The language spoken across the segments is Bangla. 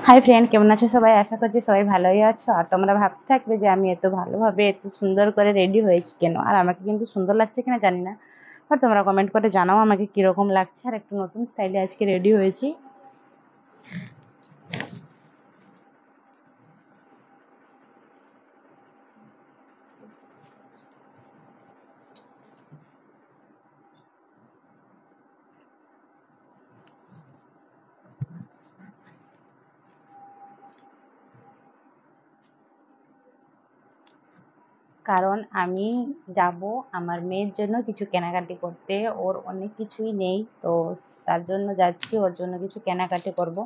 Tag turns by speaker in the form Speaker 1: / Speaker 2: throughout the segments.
Speaker 1: হাই ফ্রেন্ড, কেমন আছো সবাই? আশা করছি সবাই ভালোই আছো। আর তোমরা ভাবতে থাকবে যে আমি এত ভালোভাবে এত সুন্দর করে রেডি হয়েছি কেন, আর আমাকে কিন্তু সুন্দর লাগছে কিনা জানি না। আর তোমরা কমেন্ট করে জানাও আমাকে কিরকম লাগছে। আর একটু নতুন স্টাইলে আজকে রেডি হয়েছি। কারণ আমি যাব আমার মেয়ের জন্য কিছু কেনাকাটি করতে। ওর অনেক কিছুই নেই, তো তার জন্য যাচ্ছি, ওর জন্য কিছু কেনাকাটি করব।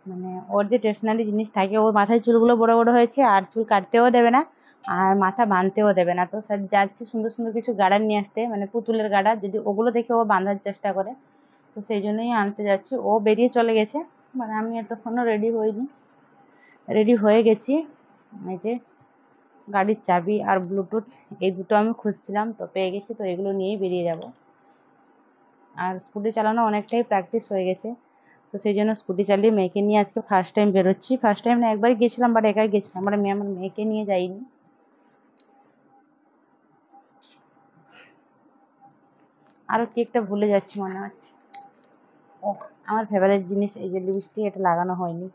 Speaker 1: মানে ওর যে স্টেশনারি জিনিস থাকে, ওর মাথায় চুলগুলো বড় বড় হয়েছে, আর চুল কাটতেও দেবে না, আর মাথা বাঁধতেও দেবে না। তো স্যার যাচ্ছি সুন্দর সুন্দর কিছু গার্ডার নিয়ে আসতে, মানে পুতুলের গার্ডার, যদি ওগুলো দেখে ও বাঁধার চেষ্টা করে, তো সেই জন্যই আনতে যাচ্ছি। ও বেরিয়ে চলে গেছে, মানে আমি এতক্ষণও রেডি হইনি, রেডি হয়ে গেছি। এই যে গাড়ির চাবি আর ব্লুটুথ, এই দুটো আমি খুঁজছিলাম, তো পেয়ে গেছি। তো এগুলো নিয়েই বেরিয়ে যাব। আর স্কুটি চালানো অনেকটাই প্র্যাকটিস হয়ে গেছে, তো সেই জন্য স্কুটি চালিয়ে মেয়েকে নিয়ে আজকে ফার্স্ট টাইম বেরোচ্ছি। ফার্স্ট টাইম না, একবারই গেছিলাম, বাট একাই গেছিলাম। আমার মেয়েকে নিয়ে যাইনি। আরও কি একটা ভুলে যাচ্ছি মনে হচ্ছে। ও, আমার ফেভারিট জিনিস, এই যে লিপস্টিক, এটা লাগানো হয়নি।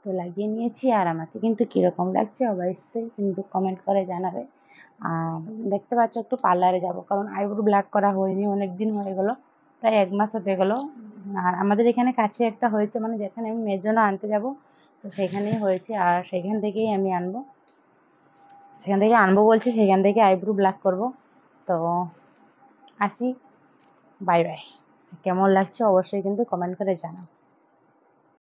Speaker 1: তো লাগিয়ে নিয়েছি, আর আমাকে কিন্তু কিরকম লাগছে অবশ্যই কিন্তু কমেন্ট করে জানাবে। আর দেখতে পাচ্ছ একটু পার্লারে যাব, কারণ আইব্রো ব্ল্যাক করা হয়নি, অনেক দিন হয়ে গেল, প্রায় 1 মাস হতে গেল। আর আমাদের এখানে কাছে একটা হয়েছে, মানে যেখানে আমি মেয়ের জন্য আনতে যাব, তো সেখানেই হয়েছে, আর সেখান থেকেই আমি আনবো। সেখান থেকে আনবো বলছি, সেখান থেকে আইব্রো ব্ল্যাক করব। তো আসি, বাই বাই। কেমন লাগছে অবশ্যই কিন্তু কমেন্ট করে জানাও।